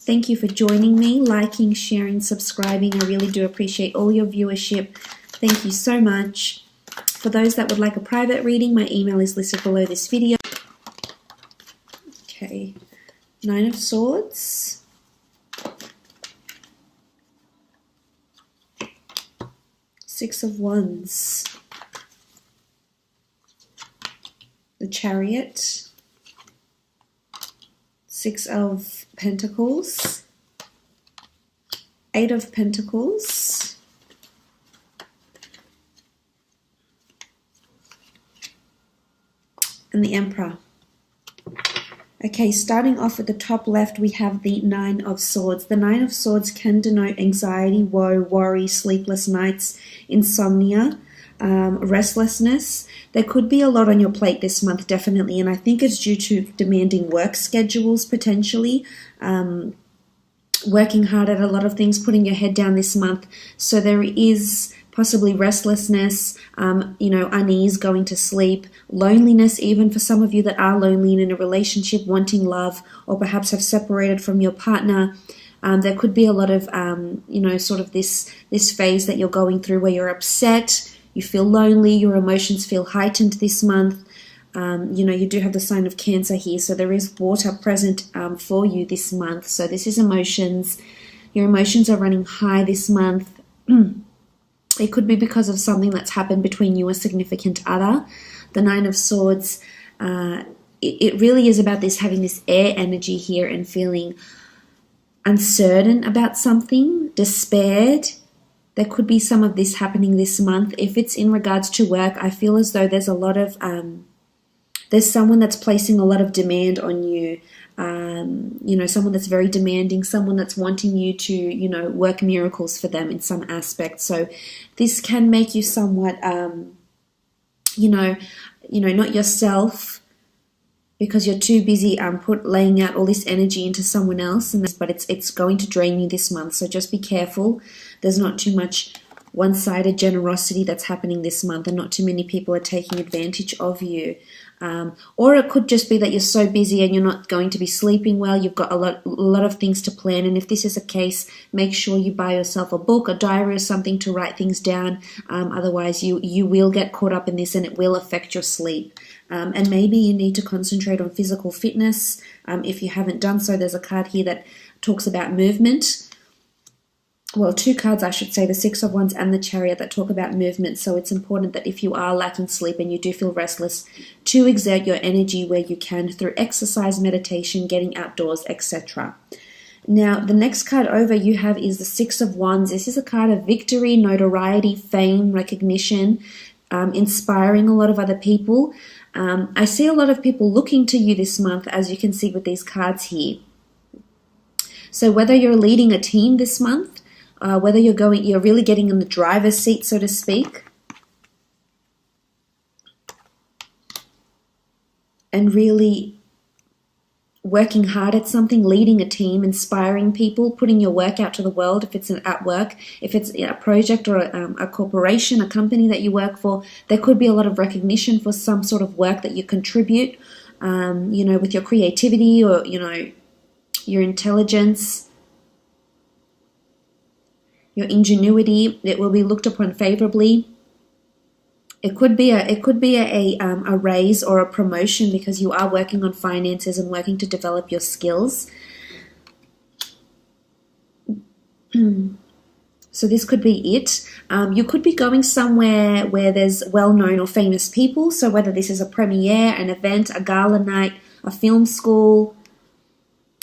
Thank you for joining me, liking, sharing, subscribing. I really do appreciate all your viewership. Thank you so much. For those that would like a private reading, my email is listed below this video. Okay, 9 of Swords. Six of Wands. The Chariot. 6 of Pentacles. 8 of Pentacles. And the Emperor. Okay, starting off at the top left, we have the 9 of Swords. The 9 of Swords can denote anxiety, woe, worry, sleepless nights, insomnia, restlessness. There could be a lot on your plate this month, definitely, and I think it's due to demanding work schedules, potentially, working hard at a lot of things, putting your head down this month. So there is possibly restlessness, unease, going to sleep, loneliness, even for some of you that are lonely and in a relationship, wanting love, or perhaps have separated from your partner. There could be a lot of, sort of this phase that you're going through where you're upset, you feel lonely, your emotions feel heightened this month. You do have the sign of Cancer here, so there is water present for you this month. So this is emotions. Your emotions are running high this month. It could be because of something that's happened between you and a significant other. The 9 of Swords, it really is about this, having this air energy here and feeling uncertain about something, despaired. There could be some of this happening this month. If it's in regards to work, I feel as though there's a lot of, there's someone that's placing a lot of demand on you. Someone that's very demanding, someone that's wanting you to, work miracles for them in some aspect. So this can make you somewhat, not yourself, because you're too busy laying out all this energy into someone else, but it's going to drain you this month. So just be careful. There's not too much one-sided generosity that's happening this month, and not too many people are taking advantage of you. Or it could just be that you're so busy and you're not going to be sleeping well. You've got a lot of things to plan, and if this is a case, make sure you buy yourself a book, a diary, or something to write things down. Otherwise, you will get caught up in this, and it will affect your sleep. And maybe you need to concentrate on physical fitness. If you haven't done so, there's a card here that talks about movement. Well, 2 cards, I should say, the 6 of Wands and the Chariot, that talk about movement. So it's important that if you are lacking sleep and you do feel restless, to exert your energy where you can through exercise, meditation, getting outdoors, etc. Now, the next card over you have is the 6 of Wands. This is a card of victory, notoriety, fame, recognition, inspiring a lot of other people. I see a lot of people looking to you this month, as you can see with these cards here. So whether you're leading a team this month, whether you're really getting in the driver's seat, so to speak, and really working hard at something, leading a team, inspiring people, putting your work out to the world. If it's at work, if it's a project or a corporation, a company that you work for, there could be a lot of recognition for some sort of work that you contribute, with your creativity or, your intelligence, your ingenuity. It will be looked upon favorably. It could be a raise or a promotion because you are working on finances and working to develop your skills. So this could be it. You could be going somewhere where there's well-known or famous people. So whether this is a premiere, an event, a gala night, a film school,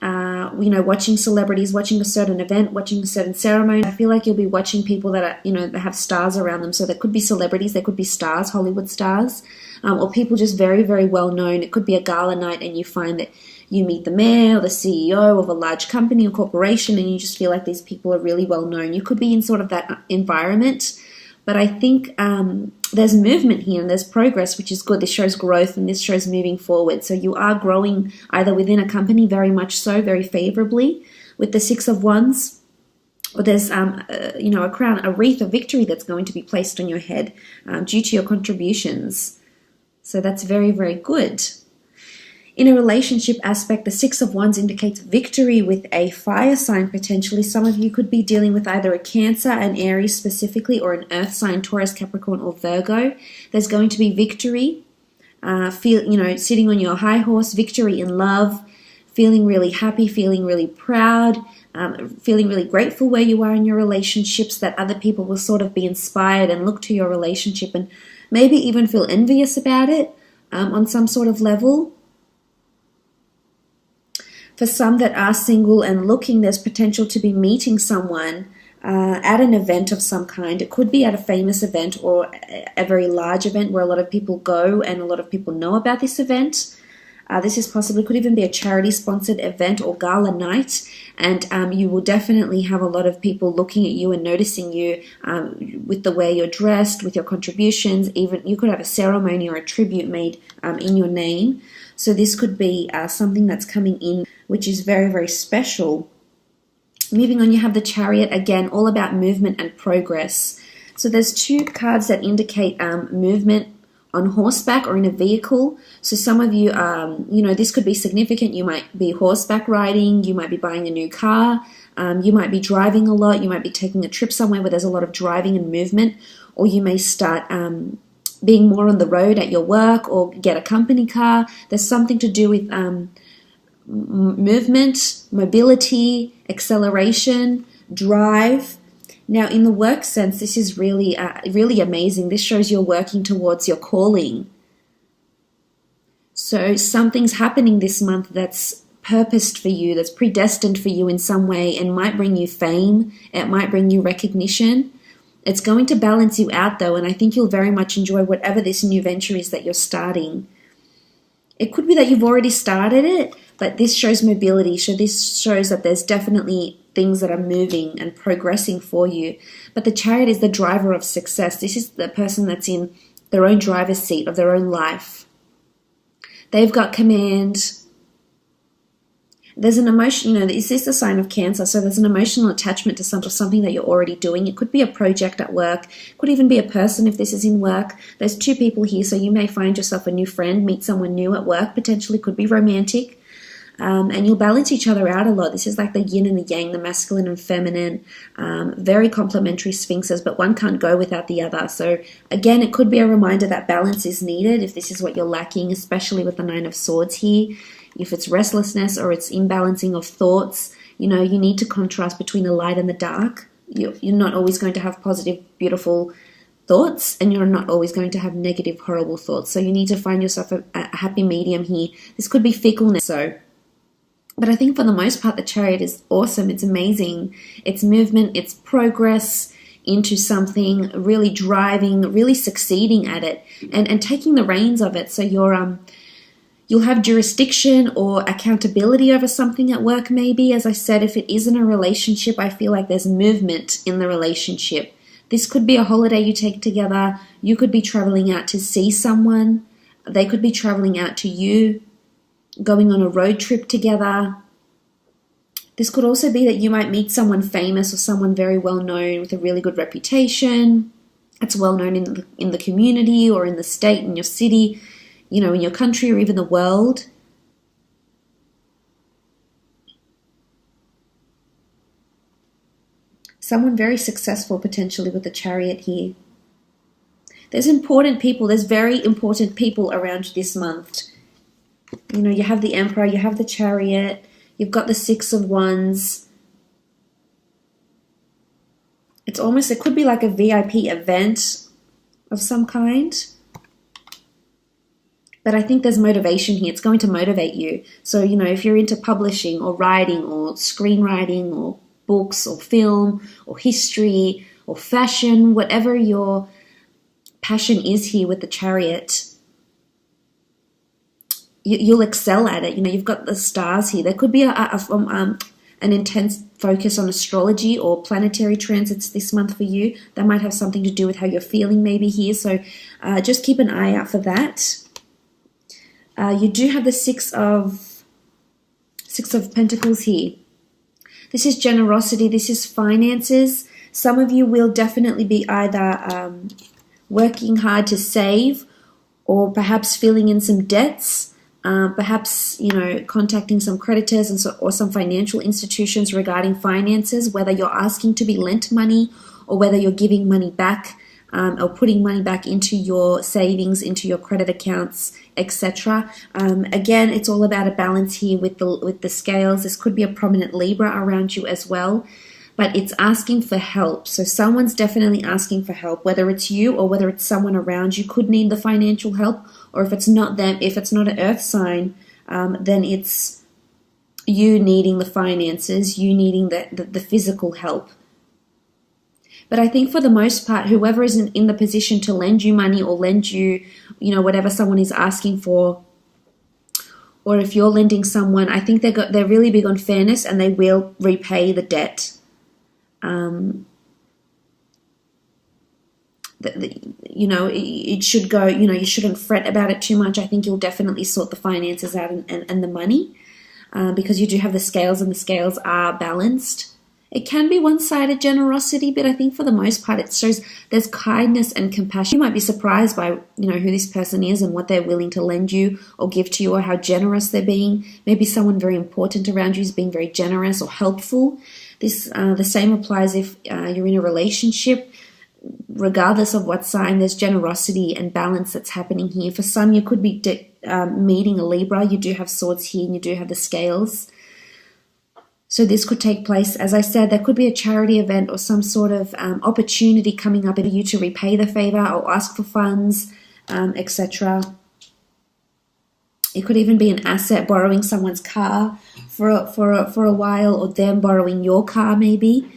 watching celebrities, watching a certain event, watching a certain ceremony. I feel like you'll be watching people that are, that have stars around them. So there could be celebrities, there could be stars, Hollywood stars, or people just very, very well known. It could be a gala night and you find that you meet the mayor or the CEO of a large company or corporation and you just feel like these people are really well known. You could be in sort of that environment. But I think there's movement here and there's progress, which is good. This shows growth and this shows moving forward. So you are growing either within a company, very much so, very favorably, with the 6 of Wands, or there's a crown, a wreath of victory that's going to be placed on your head due to your contributions. So that's very, very good. In a relationship aspect, the Six of Wands indicates victory with a fire sign potentially. Some of you could be dealing with either a Cancer, an Aries specifically, or an earth sign, Taurus, Capricorn, or Virgo. There's going to be victory. Sitting on your high horse, victory in love, feeling really happy, feeling really proud, feeling really grateful where you are in your relationships, that other people will sort of be inspired and look to your relationship and maybe even feel envious about it on some sort of level. For some that are single and looking, there's potential to be meeting someone at an event of some kind. It could be at a famous event or a very large event where a lot of people go and a lot of people know about this event. This is possibly, could even be a charity-sponsored event or gala night, and you will definitely have a lot of people looking at you and noticing you with the way you're dressed, with your contributions. Even you could have a ceremony or a tribute made in your name. So this could be something that's coming in, which is very, very special. Moving on, you have the Chariot, again, all about movement and progress. So there's two cards that indicate movement on horseback or in a vehicle. So some of you, this could be significant. You might be horseback riding, you might be buying a new car, you might be driving a lot, you might be taking a trip somewhere where there's a lot of driving and movement, or you may start being more on the road at your work or get a company car. There's something to do with movement, mobility, acceleration, drive. Now, in the work sense, this is really, really amazing. This shows you're working towards your calling. So something's happening this month that's purposed for you, that's predestined for you in some way, and might bring you fame. It might bring you recognition. It's going to balance you out, though, and I think you'll very much enjoy whatever this new venture is that you're starting. It could be that you've already started it, but this shows mobility. So this shows that there's definitely things that are moving and progressing for you. But the Chariot is the driver of success. This is the person that's in their own driver's seat of their own life. They've got command. There's an emotion, this is the sign of Cancer, so there's an emotional attachment to something that you're already doing. It could be a project at work, could even be a person if this is in work. There's two people here, so you may find yourself a new friend, meet someone new at work, potentially could be romantic, and you'll balance each other out a lot. This is like the yin and the yang, the masculine and feminine, very complementary sphinxes, but one can't go without the other. So again, it could be a reminder that balance is needed if this is what you're lacking, especially with the Nine of Swords here. If it's restlessness or it's imbalancing of thoughts, you need to contrast between the light and the dark. You're not always going to have positive, beautiful thoughts, and you're not always going to have negative, horrible thoughts. So you need to find yourself a happy medium here. This could be fickleness. But I think for the most part, the Chariot is awesome. It's amazing. It's movement, it's progress into something, really driving, really succeeding at it, and taking the reins of it. So you'll have jurisdiction or accountability over something at work maybe. As I said, if it isn't a relationship, I feel like there's movement in the relationship. This could be a holiday you take together. You could be traveling out to see someone. They could be traveling out to you, going on a road trip together. This could also be that you might meet someone famous or someone very well known with a really good reputation. It's well known in the community or in the state, in your city, in your country or even the world. Someone very successful potentially with the Chariot here. There's important people, there's very important people around this month. You have the Emperor, you have the Chariot, you've got the Six of Wands. It could be like a VIP event of some kind. But I think there's motivation here. It's going to motivate you. So, if you're into publishing or writing or screenwriting or books or film or history or fashion, whatever your passion is here with the Chariot, you'll excel at it. You've got the stars here. There could be an intense focus on astrology or planetary transits this month for you. That might have something to do with how you're feeling maybe here. So just keep an eye out for that. You do have the Six of Pentacles here. This is generosity. This is finances. Some of you will definitely be either working hard to save or perhaps filling in some debts. Perhaps, contacting some creditors or some financial institutions regarding finances, whether you're asking to be lent money or whether you're giving money back, or putting money back into your savings, into your credit accounts, etc. Again, it's all about a balance here with the scales. This could be a prominent Libra around you as well, but it's asking for help. So someone's definitely asking for help, whether it's you or whether it's someone around you could need the financial help, or if it's not them, if it's not an earth sign, then it's you needing the finances, you needing the physical help. But I think for the most part, whoever is in the position to lend you money or lend you, whatever someone is asking for, or if you're lending someone, I think they're really big on fairness and they will repay the debt. It should go, you shouldn't fret about it too much. I think you'll definitely sort the finances out and the money, because you do have the scales and the scales are balanced. It can be one-sided generosity, but I think for the most part it shows there's kindness and compassion. You might be surprised by, who this person is and what they're willing to lend you or give to you, or how generous they're being. Maybe someone very important around you is being very generous or helpful. The same applies if you're in a relationship. Regardless of what sign, there's generosity and balance that's happening here. For some, you could be meeting a Libra. You do have swords here and you do have the scales. So this could take place, as I said, there could be a charity event or some sort of opportunity coming up for you to repay the favor or ask for funds, etc. It could even be an asset, borrowing someone's car for a while, or them borrowing your car maybe.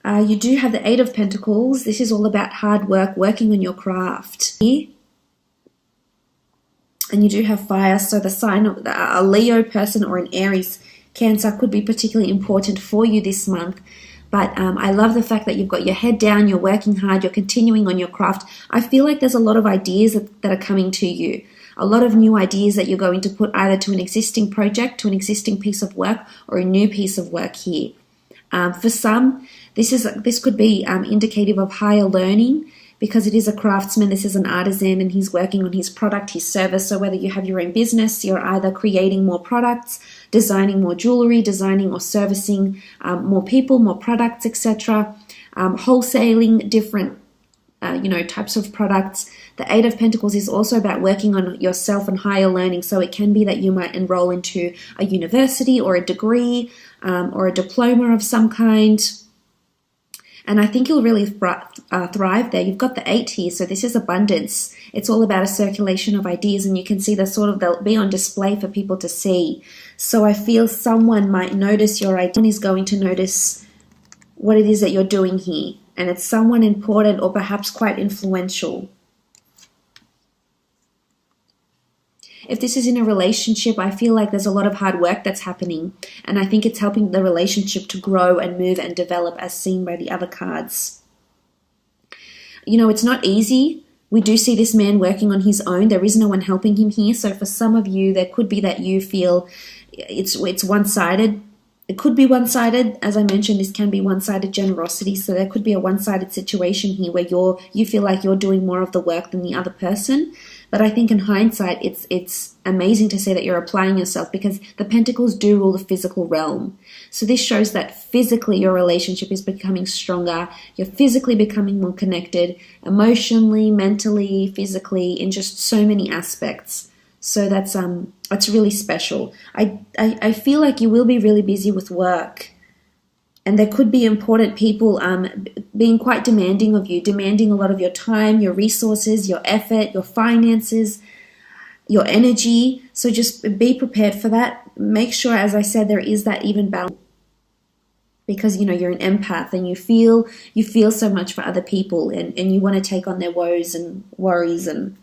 You do have the Eight of Pentacles. This is all about hard work, working on your craft. And you do have fire, so the sign of a Leo person or an Aries, Cancer could be particularly important for you this month. But I love the fact that you've got your head down, you're working hard, you're continuing on your craft. I feel like there's a lot of ideas that are coming to you. A lot of new ideas that you're going to put either to an existing project, to an existing piece of work, or a new piece of work here. For some, this could be indicative of higher learning, because it is a craftsman, this is an artisan, and he's working on his product, his service. So whether you have your own business, you're either creating more products, designing more jewelry, designing or servicing more people, more products, etc. Wholesaling different types of products. The Eight of Pentacles is also about working on yourself and higher learning. So it can be that you might enroll into a university or a degree or a diploma of some kind. And I think you'll really thrive there. You've got the 8 here, so this is abundance. It's all about a circulation of ideas, and you can see they'll be on display for people to see. So I feel someone might notice your idea, someone is going to notice what it is that you're doing here. And it's someone important or perhaps quite influential. If this is in a relationship, I feel like there's a lot of hard work that's happening, and I think it's helping the relationship to grow and move and develop, as seen by the other cards. It's not easy. We do see this man working on his own. There is no one helping him here. So for some of you, there could be that you feel it's one-sided. It could be one-sided. As I mentioned, this can be one-sided generosity. So there could be a one-sided situation here where you feel like you're doing more of the work than the other person. But I think in hindsight, it's amazing to say that you're applying yourself, because the Pentacles do rule the physical realm. So this shows that physically your relationship is becoming stronger. You're physically becoming more connected, emotionally, mentally, physically, in just so many aspects. So that's really special. I feel like you will be really busy with work. And there could be important people being quite demanding of you, demanding a lot of your time, your resources, your effort, your finances, your energy. So just be prepared for that. Make sure, as I said, there is that even balance, because you're an empath and you feel so much for other people, and you want to take on their woes and worries and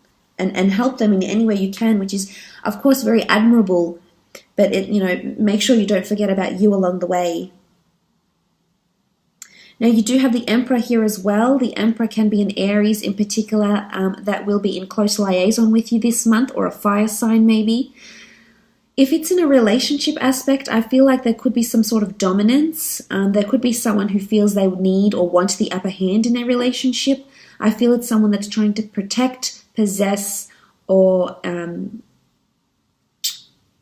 help them in any way you can, which is of course very admirable. But make sure you don't forget about you along the way. Now, you do have the Emperor here as well. The Emperor can be an Aries in particular that will be in close liaison with you this month, or a fire sign maybe. If it's in a relationship aspect, I feel like there could be some sort of dominance. There could be someone who feels they need or want the upper hand in a relationship. I feel it's someone that's trying to protect, possess, or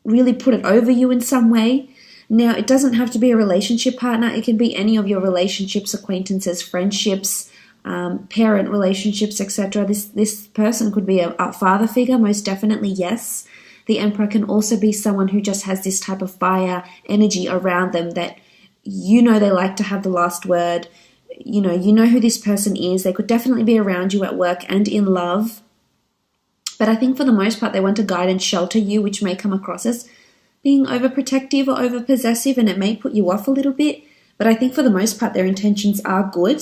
really put it over you in some way. Now, it doesn't have to be a relationship partner. It can be any of your relationships, acquaintances, friendships, parent relationships, etc. This person could be a father figure, most definitely, yes. The Emperor can also be someone who just has this type of fire energy around them that you know they like to have the last word. You know who this person is. They could definitely be around you at work and in love. But I think for the most part, they want to guide and shelter you, which may come across as being overprotective or overpossessive, and it may put you off a little bit. But I think for the most part, their intentions are good.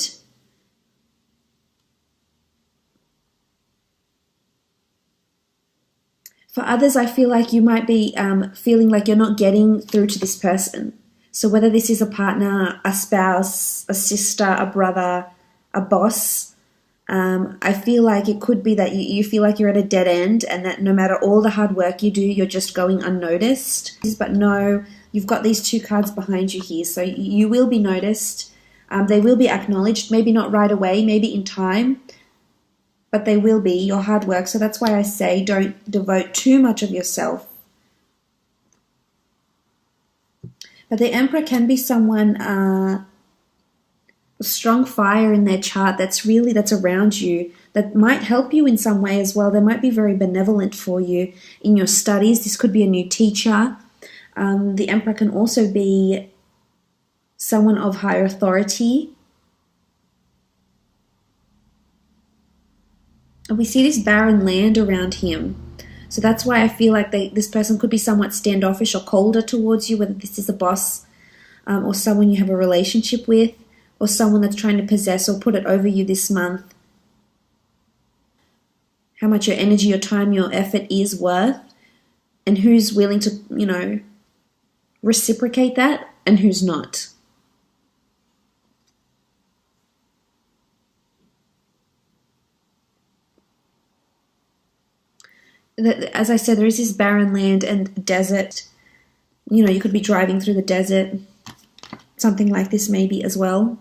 For others, I feel like you might be feeling like you're not getting through to this person. So whether this is a partner, a spouse, a sister, a brother, a boss, I feel like it could be that you feel like you're at a dead end, and that no matter all the hard work you do, you're just going unnoticed. But no, you've got these two cards behind you here, so you will be noticed. They will be acknowledged, maybe not right away, maybe in time, but they will be, your hard work. So that's why I say don't devote too much of yourself. But the Emperor can be someone strong fire in their chart that's around you, that might help you in some way as well. They might be very benevolent for you in your studies. This could be a new teacher. The Emperor can also be someone of higher authority. And we see this barren land around him. So that's why I feel like this person could be somewhat standoffish or colder towards you, whether this is a boss or someone you have a relationship with, or someone that's trying to possess or put it over you this month. How much your energy, your time, your effort is worth, and who's willing to, reciprocate that, and who's not. As I said, there is this barren land and desert. You could be driving through the desert. Something like this maybe as well.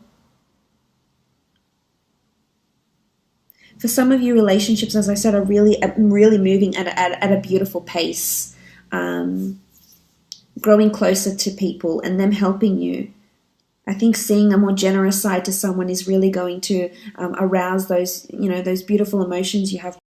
For some of you, relationships, as I said, are really moving at a beautiful pace, growing closer to people and them helping you. I think seeing a more generous side to someone is really going to arouse those beautiful emotions you have.